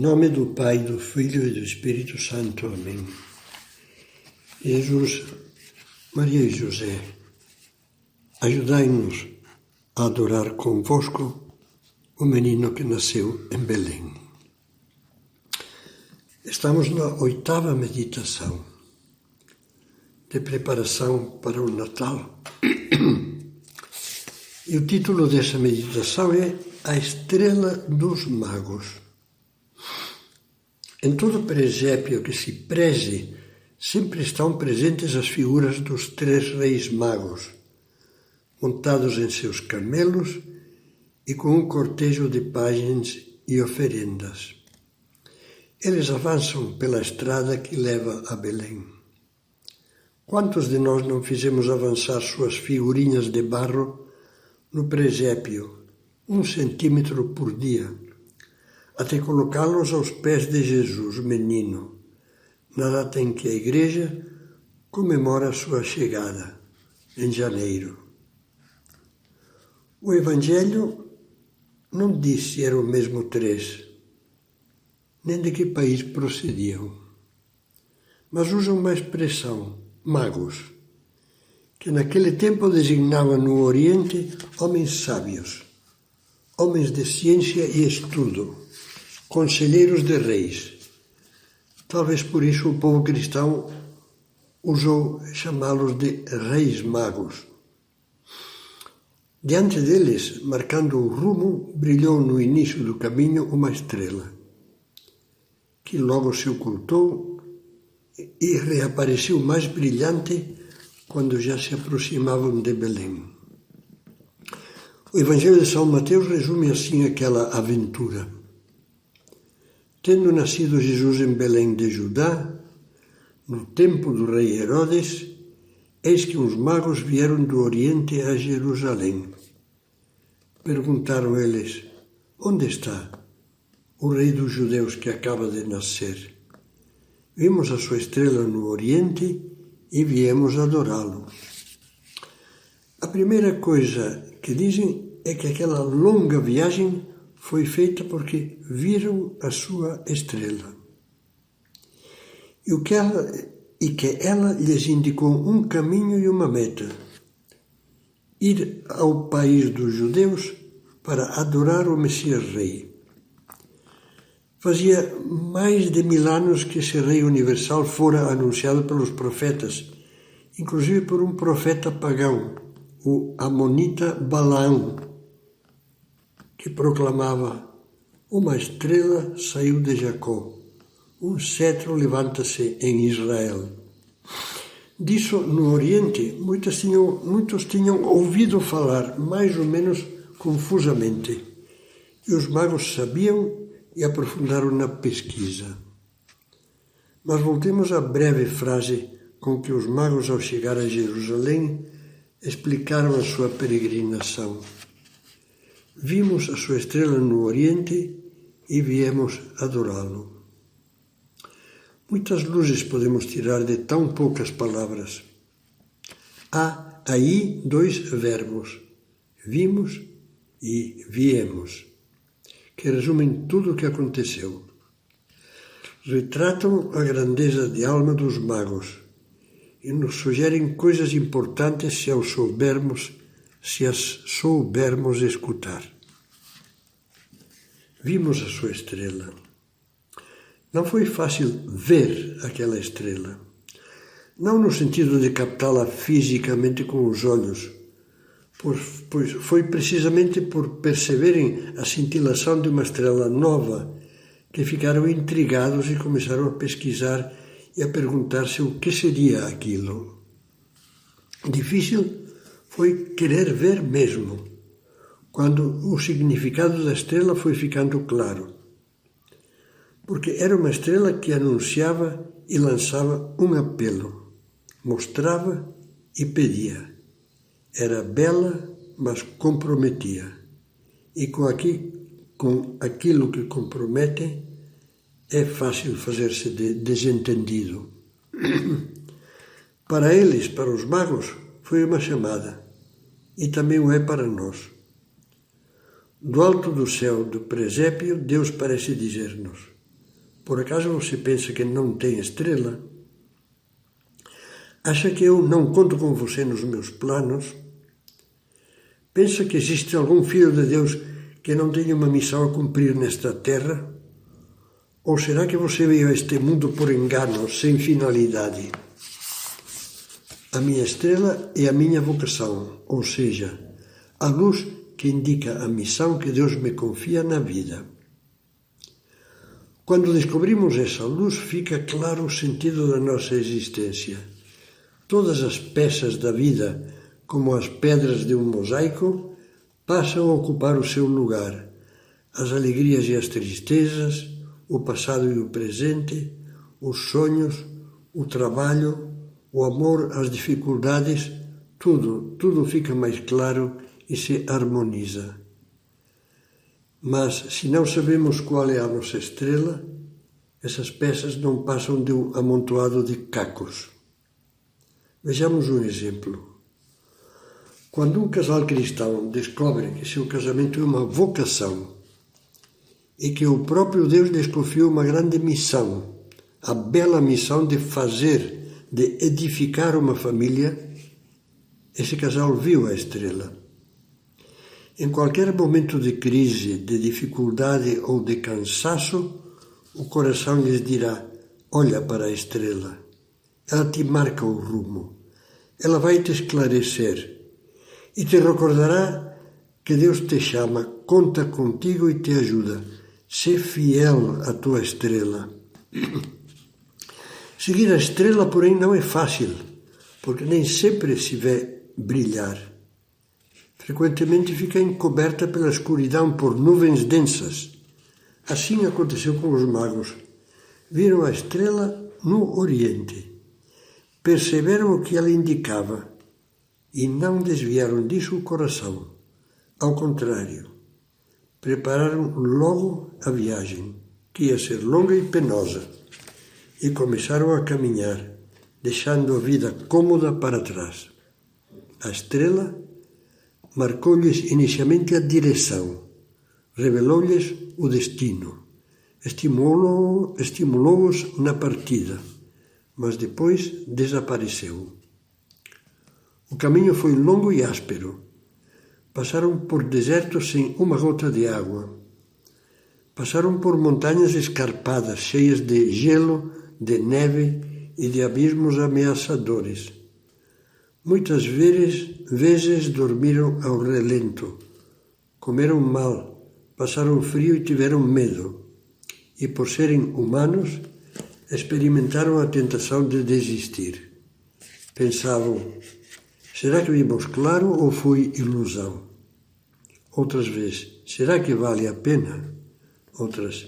nome do Pai, do Filho e do Espírito Santo. Amém. Jesus, Maria e José, ajudai-nos a adorar convosco o menino que nasceu em Belém. Estamos na 8ª meditação de preparação para o Natal. E o título dessa meditação é A Estrela dos Magos. Em todo presépio que se preze, sempre estão presentes as figuras dos 3 reis magos, montados em seus camelos e com um cortejo de pajens e oferendas. Eles avançam pela estrada que leva a Belém. Quantos de nós não fizemos avançar suas figurinhas de barro no presépio, 1 centímetro por dia, até colocá-los aos pés de Jesus, menino, na data em que a Igreja comemora a sua chegada, em janeiro. O Evangelho não diz se eram mesmo 3, nem de que país procediam, mas usa uma expressão, magos, que naquele tempo designava no Oriente homens sábios, homens de ciência e estudo, conselheiros de reis. Talvez por isso o povo cristão usou chamá-los de reis magos. Diante deles, marcando o rumo, brilhou no início do caminho uma estrela, que logo se ocultou e reapareceu mais brilhante quando já se aproximavam de Belém. O Evangelho de São Mateus resume assim aquela aventura. Tendo nascido Jesus em Belém de Judá, no tempo do rei Herodes, eis que uns magos vieram do Oriente a Jerusalém. Perguntaram eles, onde está o rei dos judeus que acaba de nascer? Vimos a sua estrela no Oriente e viemos adorá-lo. A primeira coisa que dizem é que aquela longa viagem foi feita porque viram a sua estrela. E que ela lhes indicou um caminho e uma meta. Ir ao país dos judeus para adorar o Messias Rei. Fazia mais de 1000 anos que esse Rei universal fora anunciado pelos profetas, inclusive por um profeta pagão, o amonita Balaão, que proclamava: uma estrela saiu de Jacó, um cetro levanta-se em Israel. Disso, no Oriente, muitos tinham ouvido falar, mais ou menos confusamente, e os magos sabiam e aprofundaram na pesquisa. Mas voltemos à breve frase com que os magos, ao chegar a Jerusalém, explicaram a sua peregrinação. Vimos a sua estrela no Oriente e viemos adorá-lo. Muitas luzes podemos tirar de tão poucas palavras. Há aí 2 verbos, vimos e viemos, que resumem tudo o que aconteceu. Retratam a grandeza de alma dos magos e nos sugerem coisas importantes se as soubermos escutar. Vimos a sua estrela. Não foi fácil ver aquela estrela. Não no sentido de captá-la fisicamente com os olhos, pois foi precisamente por perceberem a cintilação de uma estrela nova que ficaram intrigados e começaram a pesquisar e a perguntar-se o que seria aquilo. Difícil foi querer ver mesmo, quando o significado da estrela foi ficando claro. Porque era uma estrela que anunciava e lançava um apelo, mostrava e pedia. Era bela, mas comprometia. E com aquilo que compromete, é fácil fazer-se de desentendido. Para eles, para os magos, foi uma chamada, e também o é para nós. Do alto do céu do presépio, Deus parece dizer-nos: Por acaso você pensa que não tem estrela? Acha que eu não conto com você nos meus planos? Pensa que existe algum filho de Deus que não tenha uma missão a cumprir nesta terra? Ou será que você veio a este mundo por engano, sem finalidade? A minha estrela é a minha vocação, ou seja, a luz que indica a missão que Deus me confia na vida. Quando descobrimos essa luz, fica claro o sentido da nossa existência. Todas as peças da vida, como as pedras de um mosaico, passam a ocupar o seu lugar. As alegrias e as tristezas, o passado e o presente, os sonhos, o trabalho, o amor, as dificuldades, tudo fica mais claro e se harmoniza. Mas, se não sabemos qual é a nossa estrela, essas peças não passam de um amontoado de cacos. Vejamos um exemplo. Quando um casal cristão descobre que seu casamento é uma vocação e que o próprio Deus lhes confiou uma grande missão, a bela missão de edificar uma família, esse casal viu a estrela. Em qualquer momento de crise, de dificuldade ou de cansaço, o coração lhes dirá: olha para a estrela. Ela te marca o rumo. Ela vai te esclarecer e te recordará que Deus te chama, conta contigo e te ajuda. Sê fiel à tua estrela. Seguir a estrela, porém, não é fácil, porque nem sempre se vê brilhar. Frequentemente fica encoberta pela escuridão por nuvens densas. Assim aconteceu com os magos. Viram a estrela no Oriente. Perceberam o que ela indicava e não desviaram disso o coração. Ao contrário, prepararam logo a viagem, que ia ser longa e penosa, e começaram a caminhar, deixando a vida cômoda para trás. A estrela marcou-lhes inicialmente a direção, revelou-lhes o destino, estimulou-os na partida, mas depois desapareceu. O caminho foi longo e áspero. Passaram por desertos sem uma gota de água. Passaram por montanhas escarpadas, cheias de gelo, de neve e de abismos ameaçadores. Muitas vezes dormiram ao relento, comeram mal, passaram frio e tiveram medo. E por serem humanos, experimentaram a tentação de desistir. Pensavam: será que vimos claro ou foi ilusão? Outras vezes: será que vale a pena? Outras: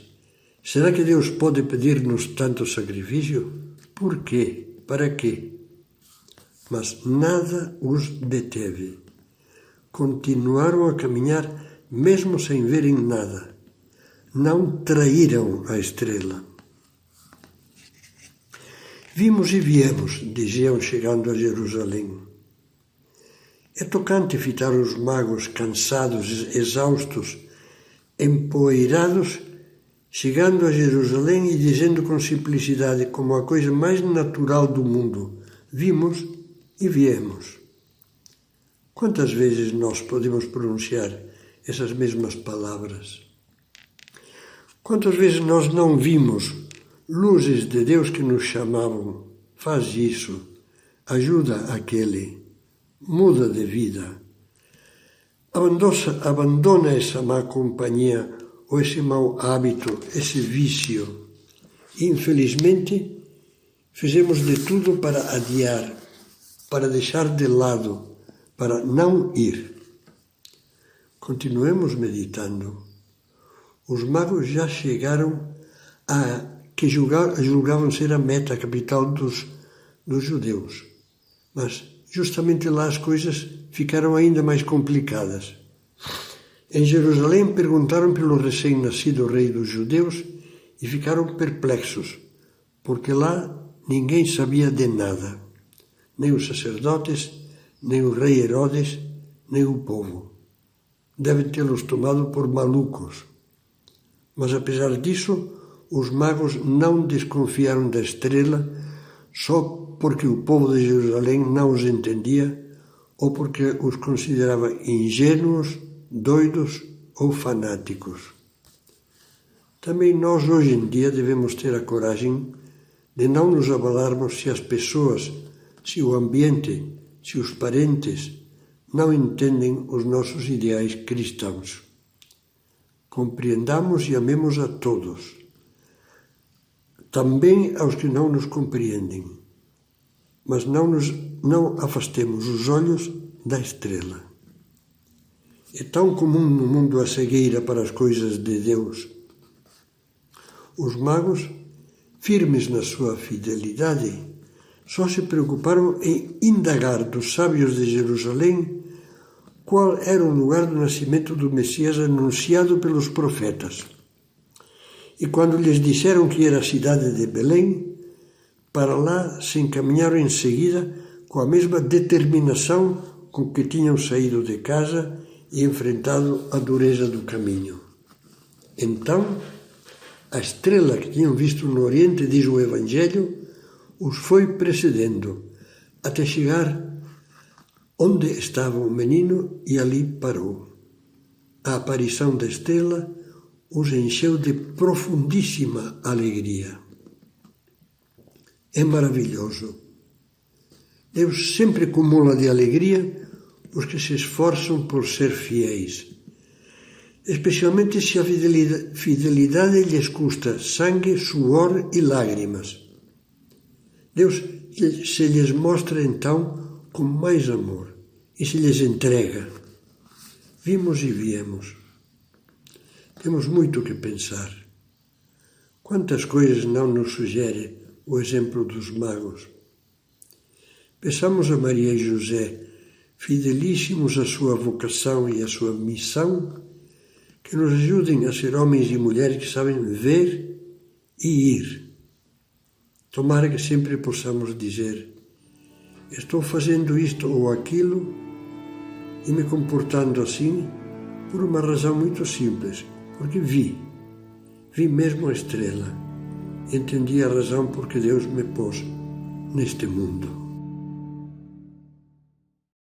será que Deus pode pedir-nos tanto sacrifício? Por quê? Para quê? Mas nada os deteve. Continuaram a caminhar mesmo sem verem nada. Não traíram a estrela. Vimos e viemos, diziam chegando a Jerusalém. É tocante fitar os magos cansados, exaustos, empoeirados, chegando a Jerusalém e dizendo com simplicidade, como a coisa mais natural do mundo: vimos e viemos. Quantas vezes nós podemos pronunciar essas mesmas palavras? Quantas vezes nós não vimos luzes de Deus que nos chamavam: faz isso, ajuda aquele, muda de vida. Abandona essa má companhia ou esse mau hábito, esse vício. Infelizmente, fizemos de tudo para adiar, para deixar de lado, para não ir. Continuemos meditando. Os magos já chegaram a que julgavam ser a meta, a capital dos judeus. Mas justamente lá as coisas ficaram ainda mais complicadas. Em Jerusalém perguntaram pelo recém-nascido rei dos judeus e ficaram perplexos, porque lá ninguém sabia de nada, nem os sacerdotes, nem o rei Herodes, nem o povo. Devem tê-los tomado por malucos. Mas apesar disso, os magos não desconfiaram da estrela só porque o povo de Jerusalém não os entendia ou porque os considerava ingênuos, doidos ou fanáticos. Também nós hoje em dia devemos ter a coragem de não nos abalarmos se as pessoas, se o ambiente, se os parentes não entendem os nossos ideais cristãos. Compreendamos e amemos a todos, também aos que não nos compreendem, mas não afastemos os olhos da estrela. É tão comum no mundo a cegueira para as coisas de Deus. Os magos, firmes na sua fidelidade, só se preocuparam em indagar dos sábios de Jerusalém qual era o lugar do nascimento do Messias anunciado pelos profetas. E quando lhes disseram que era a cidade de Belém, para lá se encaminharam em seguida com a mesma determinação com que tinham saído de casa e enfrentado a dureza do caminho. Então, a estrela que tinham visto no Oriente, diz o Evangelho, os foi precedendo, até chegar onde estava o menino e ali parou. A aparição da estrela os encheu de profundíssima alegria. É maravilhoso. Deus sempre acumula de alegria os que se esforçam por ser fiéis, especialmente se a fidelidade lhes custa sangue, suor e lágrimas. Deus se lhes mostra então com mais amor e se lhes entrega. Vimos e viemos. Temos muito que pensar. Quantas coisas não nos sugere o exemplo dos magos? Peçamos a Maria e José, fidelíssimos à sua vocação e à sua missão, que nos ajudem a ser homens e mulheres que sabem ver e ir. Tomara que sempre possamos dizer: estou fazendo isto ou aquilo e me comportando assim por uma razão muito simples, porque vi mesmo a estrela, entendi a razão por que Deus me pôs neste mundo.